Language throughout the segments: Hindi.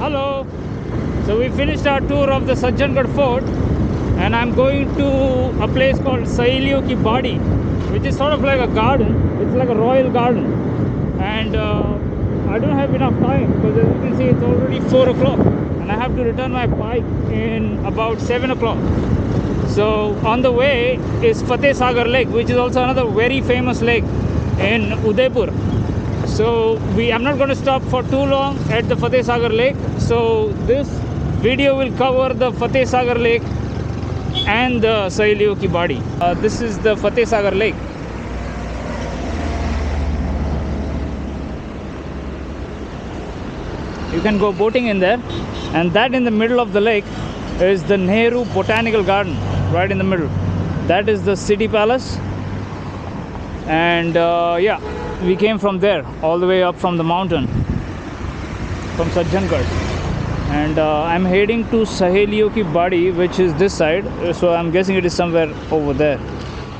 Hello. So we finished our tour of the Sajjangarh Fort, and I'm going to a place called Saheliyon Ki Badi, which is sort of like a garden. It's like a royal garden, and I don't have enough time because as you can see it's already 4 o'clock and I have to return my bike in about 7 o'clock. So on the way is Fateh Sagar Lake, which is also another very famous lake in Udaipur. So I'm not going to stop for too long at the Fateh Sagar Lake. So this video will cover the Fateh Sagar Lake and the Saheliyon Ki Badi. This is the Fateh Sagar Lake. You can go boating in there, and that in the middle of the lake is the Nehru Botanical Garden, right in the middle. That is the city palace, and yeah, we came from there all the way up from the mountain, from Sajjangarh, and I'm heading to Saheliyon Ki Badi, which is this side, so I'm guessing it is somewhere over there.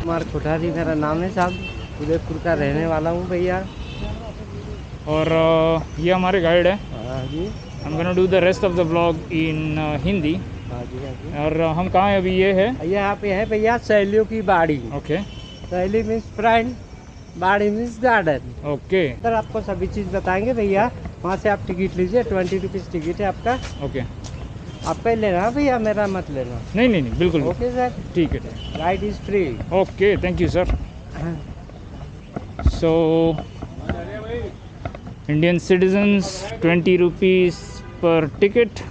Kumar Kothari मेरा नाम है साहब, उदयपुर का रहने वाला हूँ भैया। और ये हमारे गाइड है। हाँ जी। I'm gonna do the rest of the vlog in Hindi. हाँ जी हाँ जी। और हम कहाँ हैं अभी? ये है, यहाँ पे है भैया सहेलियों की बाड़ी। ओके। सहेली मीन्स फ्रेंड, बाड़ी मीन्स गार्डन। ओके। सर आपको सभी चीज़ बताएंगे भैया। वहाँ से आप टिकट लीजिए, 20 रुपीज़ टिकट है आपका। ओके। आपका ही लेना भैया, मेरा मत लेना। नहीं नहीं नहीं, बिल्कुल। ओके सर, ठीक है। Ride is free. Okay, thank you sir. So Indian citizens 20 rupees per ticket.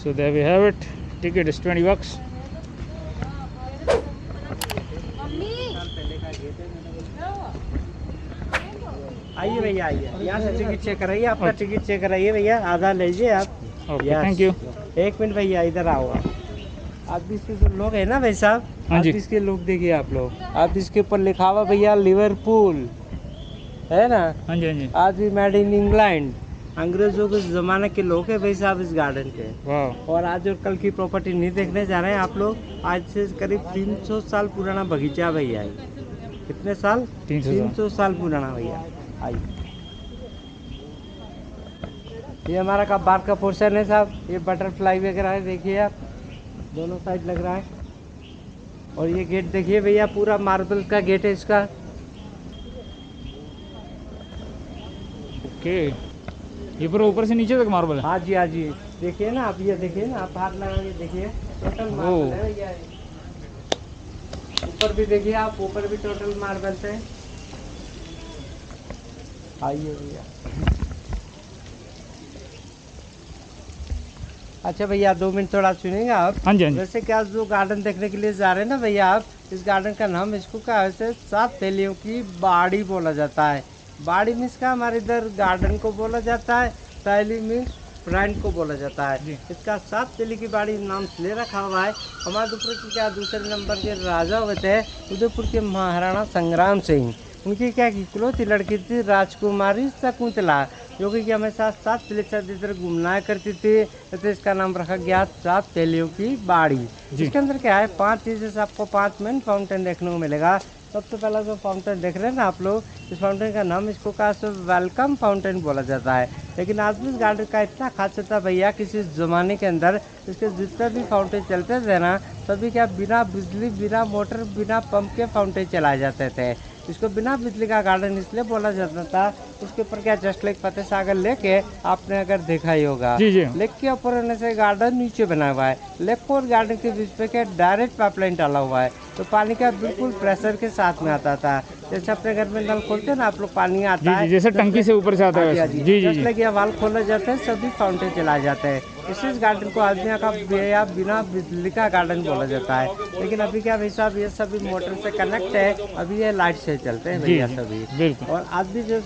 So there we have it. Ticket is 20 bucks. आइए भैया, आइए यहाँ से टिकट चेक कराइए, आपका टिकट चेक कराइए भैया, आधा लीजिए आप। Okay, thank you. एक मिनट भैया, इधर आओ आप भी इसके जो लोग हैं ना भाई साहब, हाँ जी। आप इसके लोग देखिए आप लोग, आप इसके ऊपर लिखा हुआ भैया लिवरपूल है ना। हाँ जी हाँ जी। आज भी मेड इन इंग्लैंड, अंग्रेजों के ज़माने के लोग हैं भाई साहब इस गार्डन के। वाह। और आज और कल की प्रॉपर्टी नहीं देखने जा रहे हैं आप लोग, आज से करीब 300 साल पुराना बगीचा भैया है। कितने साल? 300 साल पुराना भैया। आइए, ये हमारा कबाड़ का पोर्शन है साहब, ये बटरफ्लाई वगैरह है, देखिए आप दोनों साइड लग रहा है। और ये गेट देखिए भैया, पूरा मार्बल का गेट है इसका। ओके, ये पूरा ऊपर से नीचे तक मार्बल है? हाँ जी हाँ जी, देखिए ना आप, ये देखिए ना आप, हाथ लगा के देखिए, टोटल मार्बल है भैया। ऊपर भी देखिए आप, ऊपर भी टोटल मार्बल है। आइए भैया। अच्छा भैया 2 मिनट थोड़ा सुनिएगा आप। हाँ जी हाँ जी। वैसे क्या जो गार्डन देखने के लिए जा रहे हैं ना भैया आप, इस गार्डन का नाम इसको क्या है, 7 सहेलियों की बाड़ी बोला जाता है। बाड़ी मीन्स का हमारे इधर गार्डन को बोला जाता है, सहेली मीन्स फ्रेंड को बोला जाता है। इसका 7 सहेली की बाड़ी नाम इसलिए रखा हुआ है, हमारे उदयपुर के क्या दूसरे नंबर के राजा हुए थे, उदयपुर के महाराणा संग्राम सिंह। उनकी क्या की इकलौती लड़की थी राजकुमारी शकुंतला, जो कि हमेशा 7 सहेली इधर घूमना करती थी, तो इसका नाम रखा गया 7 सहेलियों की बाड़ी। इसके अंदर क्या है, 5 चीज़ें से आपको 5 मेन फाउंटेन देखने को मिलेगा। सबसे पहला जो फाउंटेन देख रहे हैं ना आप लोग, इस फाउंटेन का नाम इसको कहा तो वेलकम फाउंटेन बोला जाता है। लेकिन आज भी इस गार्डन का इतना खासियत था भैया, किसी ज़माने के अंदर इसके जितने भी फाउंटेन चलते थे ना, सभी क्या बिना बिजली, बिना मोटर, बिना पंप के फाउंटेन चलाए जाते थे। इसको बिना बिजली का गार्डन इसलिए बोला जाता था, उसके ऊपर क्या just like Fateh Sagar lake है, आपने अगर देखा ही होगा। जी जी। लेक के ऊपर होने से गार्डन नीचे बना हुआ है, लेक और गार्डन के बीच पे क्या डायरेक्ट पाइपलाइन डाला हुआ है, तो पानी का बिल्कुल प्रेशर के साथ में आता था। जैसे अपने घर में नल खोलते हैं ना आप लोग, पानी आता है जैसे टंकी से ऊपर से आता है। जी जी, जस्ट लाइक ये वाल खोले जाते हैं, सभी फाउंटेन चलाए जाते हैं। इस गार्डन को आदमी का बिना बिजली का गार्डन बोला जाता है। लेकिन अभी क्या भाई साहब, ये सभी मोटर से कनेक्ट है, अभी ये लाइट से चलते हैं भैया सभी। और आज भी जो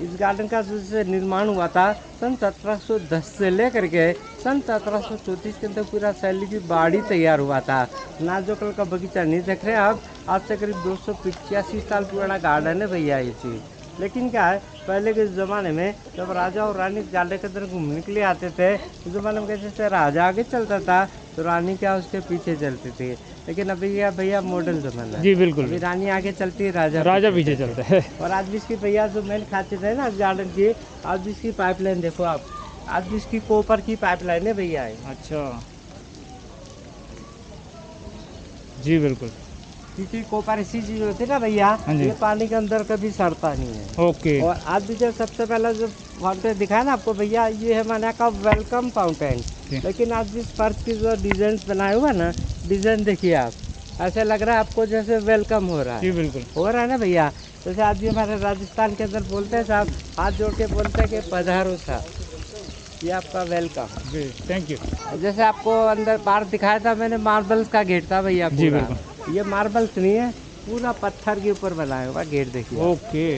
इस गार्डन का जो निर्माण हुआ था सन 1710 से लेकर के सन 1734 के अंदर पूरा सहेली की बाड़ी तैयार हुआ था। ना जो कल का बगीचा नहीं देख रहे आप, आज से करीब 285 साल पुराना गार्डन है भैया ये चीज़। लेकिन क्या है, पहले के ज़माने में जब राजा और रानी गार्डन के अंदर घूमने के लिए आते थे, उस ज़माने में कैसे से राजा आगे चलता था तो रानी क्या उसके पीछे चलती थी। लेकिन अभी क्या भैया मॉडल ज़माना है, जी बिल्कुल, अभी रानी आगे चलती है, राजा राजा पीछे चलता है। और आज भी इसकी भैया जो मेन खासियत है ना इस गार्डन की, आज भी इसकी पाइपलाइन देखो आप, आज भी इसकी कॉपर की पाइपलाइन है भैया ये। अच्छा, जी बिल्कुल, क्योंकि कॉपर ऐसी चीज़ होती है ना भैया, हाँ जी। ये पानी के अंदर कभी सड़ता नहीं है। ओके, और आज भी जो सबसे पहला जो फाउंटेन दिखाया ना आपको भैया, ये है हमारे यहाँ का वेलकम फाउंटेन। जी। लेकिन आज जिस फर्श की जो डिजाइन बनाए हुआ ना, डिजाइन देखिए आप, ऐसे लग रहा है आपको जैसे वेलकम हो रहा जी है। बिल्कुल, हो रहा है ना भैया। जैसे आज भी हमारे राजस्थान के अंदर बोलते हैं साहब, हाथ जोड़ के बोलते हैं कि पधारो साहब, ये आपका वेलकम। Ji thank you. जैसे आपको अंदर बाहर दिखाया था मैंने, मार्बल्स का गेट था भैया जी पूरा। बिल्कुल, ये मार्बल्स नहीं है, पूरा पत्थर के ऊपर बनाया हुआ गेट देखिए। ओके,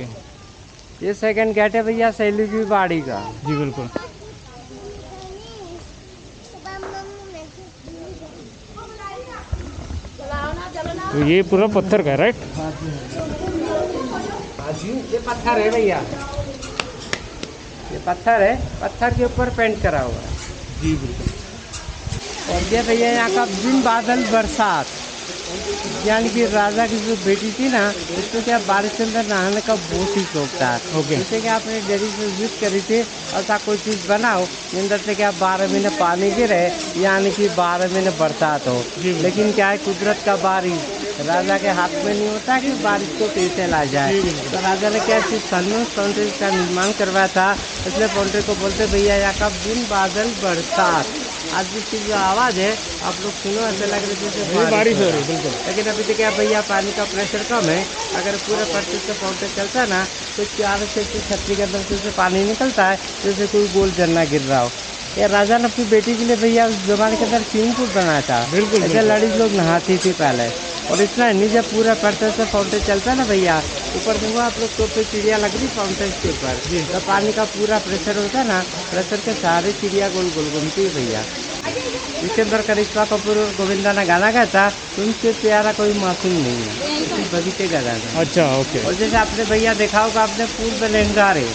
ये सेकंड गेट है भैया सैली की बाड़ी का। जी बिल्कुल, तो ये पूरा पत्थर का है, राइट? हाँ जी, ये पत्थर है भैया, ये पत्थर है, पत्थर के ऊपर पेंट करा हुआ है। जी बिल्कुल, और ये भैया यहाँ का बिन बादल बरसात, यानी कि राजा की जो बेटी थी ना, उसको क्या बारिश के अंदर नहाने का बहुत ही शौक था। ओके, जैसे कि आपने डेयरी से विजिट करी थी, ऐसा कोई चीज़ बनाओ अंदर से क्या 12 महीने पानी गिरे, यानी कि 12 महीने बरसात हो। जी। लेकिन क्या है, कुदरत का बारिश राजा के हाथ में नहीं होता कि बारिश को कैसे ला जाए। जी, बिल्कुल। तो राजा ने क्या फाउंटेन का निर्माण करवाया था, इसलिए फाउंटेन को बोलते भैया यहाँ का बिन बादल बरसात। आज जिसकी जो आवाज़ है आप लोग सुनो, ऐसे लग रही है जैसे ये बारिश हो रही है, है। बिल्कुल, लेकिन अभी तो क्या भैया पानी का प्रेशर कम है, अगर पूरे परसेंट से फाउंटेन चलता ना तो 4 से 6 के अंदर से पानी निकलता है जैसे कोई गोल झरना गिर रहा हो। ये राजा ने अपनी बेटी के लिए भैया उस जमाने के अंदर स्विमिंग पूल बनाया था, बिल्कुल, ऐसे बिल्कुल। लड़की लोग नहाती थी पहले। और इतना नहीं, जब पूरा परसेंट से फाउंटेन चलता है ना भैया, ऊपर देखो आप लोग तो पे चिड़िया लग रही फाउंटेन के ऊपर, जब पानी का पूरा प्रेशर होता है ना, प्रेशर के सारे चिड़िया गोल गोल घूमती है भैया। इसके अंदर करिश्मा कपूर और गोविंदा ने गाना गाया था, तुमसे प्यारा कोई मासूम नहीं है, इसी बगीचे का गाना। अच्छा, ओके, और जैसे आपने भैया देखा होगा, आपने फूल पे लहंगारे,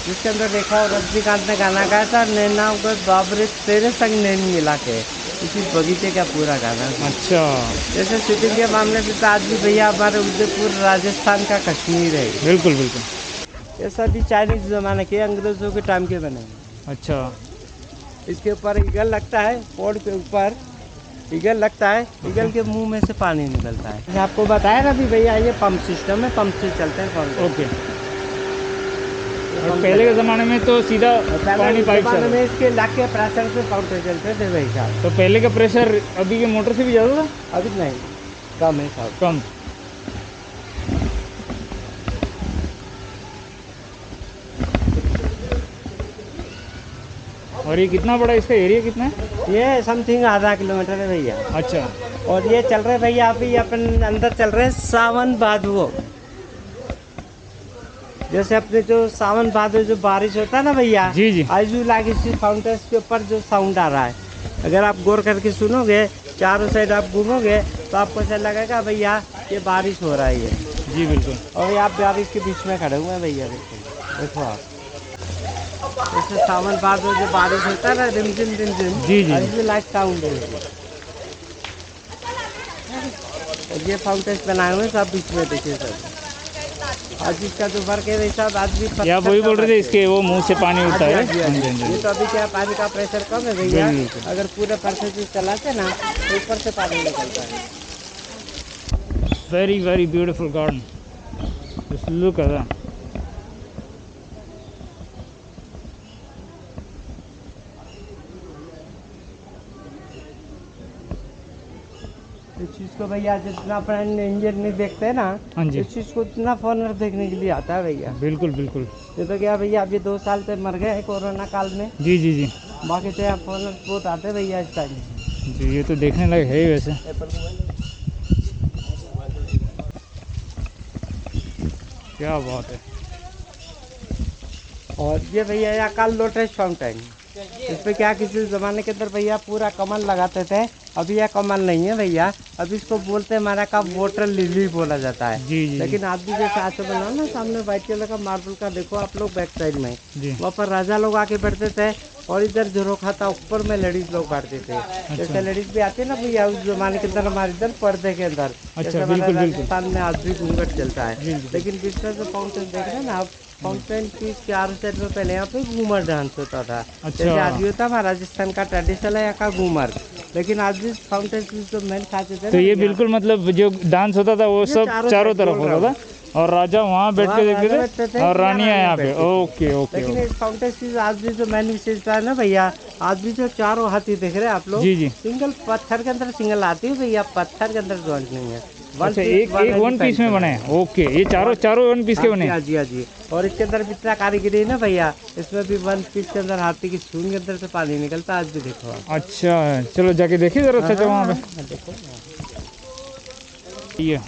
जिसके अंदर देखा हो रजनीकांत ने गाना गाया था, नैना उगर बाबरे तेरे संग नैन मिला के, इसी बगीचे का पूरा गाना। अच्छा, जैसे शूटिंग के मामले में तो आज भी भैया हमारे उदयपुर राजस्थान का कश्मीर है। बिल्कुल बिल्कुल, ये सभी चाइनीज ज़माने के, अंग्रेज़ों के टाइम के बने हैं। अच्छा, इसके ऊपर ईगल लगता है, पोड़ के ऊपर ईगल लगता है, ईगल के मुंह में से पानी निकलता है। मैं आपको बताया ना भी भैया, ये पंप सिस्टम है, पंप से चलते हैं फाउंटेन। ओके। और पहले के ज़माने में तो सीधा पानी पाइप ज़माने से, में इसके लाख के प्रेशर से फाउंटेन चलते थे भाई साहब। तो पहले का प्रेशर अभी के मोटर से भी ज़्यादा था? अभी नहीं, कम है साहब। कम। और ये कितना बड़ा, इसका एरिया कितना है? ये समथिंग आधा किलोमीटर है भैया। अच्छा, और ये चल रहे भैया, अभी अपन अंदर चल रहे हैं सावन भादो। जैसे अपने जो सावन भादो जो बारिश होता है ना भैया, जी जी, आजू लागे इसी फाउंटेन के ऊपर जो साउंड आ रहा है, अगर आप गौर करके सुनोगे, चारों साइड आप घूमोगे तो आपको ऐसा लगेगा भैया ये बारिश हो रहा है ये। जी बिल्कुल, और ये आप बारिश के बीच में खड़े हुए हैं भैया, देखो आप, जैसे सावन भादो जो बारिश होता है ना, रिमझिम रिमझिम, जी जी, आजू लाइक साउंड है। और ये फाउंटेन बनाए हुए हैं सब बीच में, देखिए सब। आज इसका जो वर्क है वैसा आज भी ये आप वही बोल रहे थे, इसके वो मुंह से पानी उठता है। हाँ जी, हाँ जी। हाँ जी, हाँ ये जी। तो अभी क्या पानी का प्रेशर कम है भैया, बिल्कुल। अगर पूरे परसेंट से चलाते ना तो ऊपर से पानी निकलता है। Very very beautiful garden. Just look at that. इस चीज़ को भैया जितना अपन इंडियन नहीं देखते हैं ना, हाँ जी, इस चीज़ को इतना फॉरनर देखने के लिए आता है भैया। बिल्कुल बिल्कुल, ये तो क्या भैया, अभी 2 साल से मर गए हैं कोरोना काल में, जी जी जी बाकी तो यहाँ फॉरनर बहुत आते हैं भैया इस टाइम। जी। ये तो देखने लायक है ही वैसे। क्या बात है। और ये भैया यहाँ का लोटस फाउंटेन, इस पे क्या किसी ज़माने के अंदर भैया पूरा कमल लगाते थे, अभी यह कमल नहीं है भैया, अभी इसको बोलते हैं हमारा का वाटर लिली बोला जाता है। जी जी लेकिन आप भी जैसे आज बनाओ ना, सामने व्हाइट कलर का मार्बल का देखो आप लोग बैक साइड में, जी। वहाँ पर राजा लोग आके बैठते थे और इधर झरोखा था, ऊपर में लेडीज लोग बैठते थे। जैसे लेडीज भी आती है ना भैया उस जमाने के अंदर हमारे इधर पर्दे के अंदर, जैसे हमारे बिल्कुल, बिल्कुल। राजस्थान में आज भी घूंघट चलता है। बिल्कुल। लेकिन बीच में जो फाउंटेन देख रहे हैं ना आप, फाउंटेन की 4 साइड में पहले यहाँ पे घूमर डांस होता था। जैसे आज भी होता है राजस्थान का ट्रेडिशनल है यहाँ का घूमर, लेकिन आज भी फाउंटेन की जो मेन खाते थे तो ये बिल्कुल मतलब जो डांस होता था वो सब चारों तरफ होता था और राजा वहाँ बैठ के देखते थे और रानियाँ यहाँ पे। Okay okay. लेकिन इस फाउंटेन की आज भी जो मेन विशेषता है ना भैया, आज भी जो चारों हाथी दिख रहे हैं आप लोग, जी जी, सिंगल पत्थर के अंदर सिंगल आती है भैया, पत्थर के अंदर जॉइंट नहीं है। अच्छा, एक वन पीस में बने हैं। ओके, ये चारों वन पीस के बने हैं। हाँ जी हाँ जी। और इसके अंदर भी इतना कारीगरी है ना भैया, इसमें भी वन पीस के अंदर हाथी की सूंड के अंदर से पानी निकलता, आज भी देखो आप। अच्छा चलो जाके देखिए जरा सच वहाँ पे। देखो ये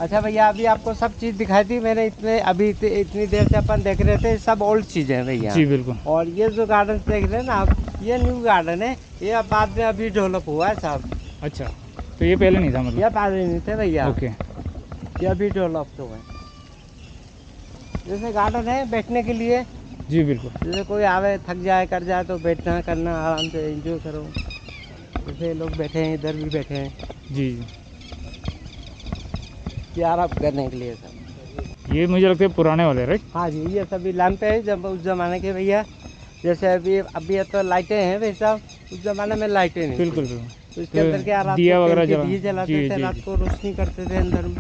अच्छा भैया, अभी आपको सब चीज़ दिखाई थी मैंने, इतनी देर से अपन देख रहे थे, सब ओल्ड चीज़ें हैं भैया। जी बिल्कुल। और ये जो गार्डन देख रहे हैं ना आप, ये न्यू गार्डन है, ये अब बाद में अभी डेवलप हुआ है साहब। अच्छा, तो ये पहले नहीं था मतलब? ये पहले नहीं थे भैया। ओके। ये अभी डेवलप तो है। जैसे गार्डन है बैठने के लिए, जी बिल्कुल। जैसे कोई आवे थक जाए कर जाए तो बैठना करना आराम से एंजॉय करो। जैसे लोग बैठे हैं, इधर भी बैठे हैं जी जी, ये आराम करने के लिए सब। ये मुझे लगता है पुराने वाले राइट? हाँ जी, ये सभी लैंप है जब उस जमाने के भैया। जैसे अभी तो लाइटें हैं वैसा, उस जमाने में लाइटें नहीं। बिल्कुल बिल्कुल। तो इसके अंदर क्या रात दिया को वगैरह दिए जला- जलाते जी, थे, जी, रात को रोशनी करते थे अंदर में।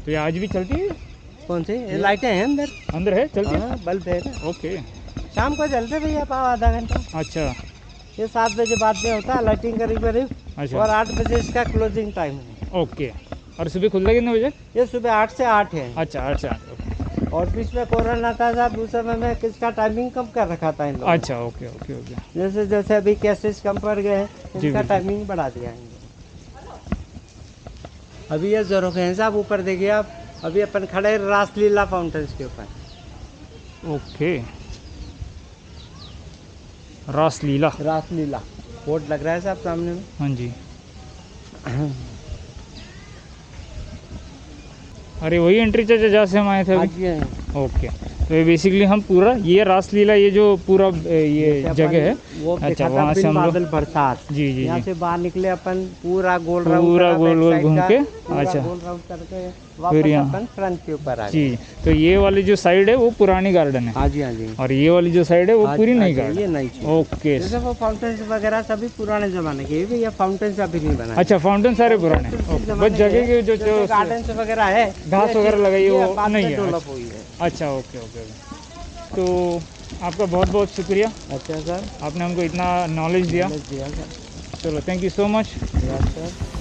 तो ये आज भी चलती है? कौन सी ये लाइटें हैं अंदर? अंदर है चलती है? हाँ, बल्ब है ना। ओके। शाम को जलते भैया पाव आधा घंटा। अच्छा ये 7 बजे बाद में होता है लाइटिंग करीब करीब, अच्छा। और 8 बजे इसका क्लोजिंग टाइम है। ओके, और सुबह खुलता कितने बजे? ये सुबह 8 से 8 है। अच्छा 8 से 8। और बीच में कोरोना था साहब, उस समय में किसका टाइमिंग कम कर रखा था इन लोगों ने। अच्छा ओके ओके ओके। जैसे जैसे अभी केसेस कम पड़ गए हैं, इनका बिल्कुल। टाइमिंग बढ़ा दिया है। अभी ये जरूर हैं साहब, ऊपर देखिए आप, अभी अपन खड़े हैं रासलीला फाउंटेन्स के ऊपर। ओके, रासलीला। रासलीला बोर्ड लग रहा है साहब सामने में। हाँ जी। अरे वही एंट्री चाचा जहाँ से हम आए थे हाँ अभी? जी, हाँ जी। ओके, तो ये बेसिकली हम पूरा ये रासलीला, ये जो पूरा ये जैसे जगह है। अपन वो अच्छा, देखा था वहाँ से बिन हम लोग- बादल बरसात। जी जी यहाँ जी, से बाहर निकले अपन, पूरा गोल राउंड पूरा करा, गोल बैक गोल साइड घूम का, के। पूरा अच्छा, गोल राउंड करके फिर वापस यहाँ- अपन फ्रंट के ऊपर आ गए। जी, तो ये वाली जो साइड है वो पुरानी गार्डन है, हाँ जी हाँ जी। और ये वाली जो साइड है वो हाँ पूरी जी, नई हाँ जी, ये गार्डन। नई चीज़। ओके, जैसे वो फाउंटेन्स वगैरह सभी पुराने जमाने के, ये फाउंटेन्स अभी नहीं बना। अच्छा फाउंटेन सारे पुराने। ओके, बस जगह के जो जो गार्डन्स वगैरह है, घास वगैरह लगाई है वो बाद में नहीं है। डेवलप हुई है। अच्छा ओके ओके। तो आपका बहुत बहुत शुक्रिया, अच्छा सर, आपने हमको इतना नॉलेज दिया। दिया सर। चलो thank you so much. Yes sir.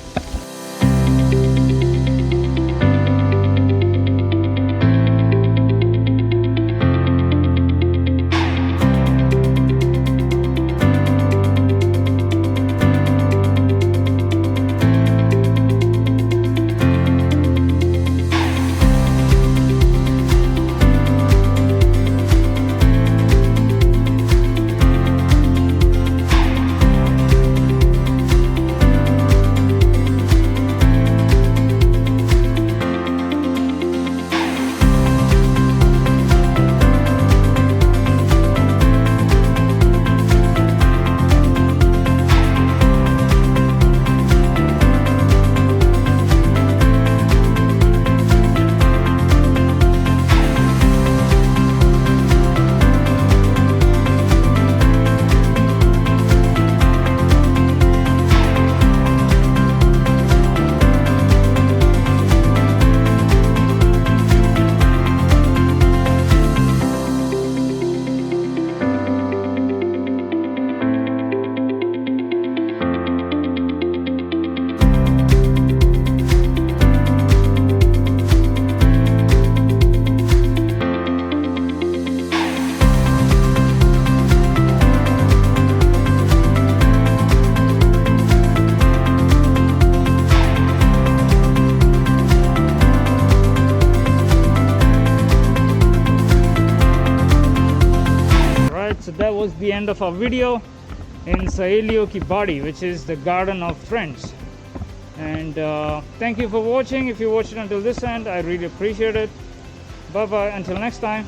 So that was the end of our video in Sahelio Ki Badi, which is the garden of friends. And thank you for watching. If you watched it until this end, I really appreciate it. Bye bye, until next time.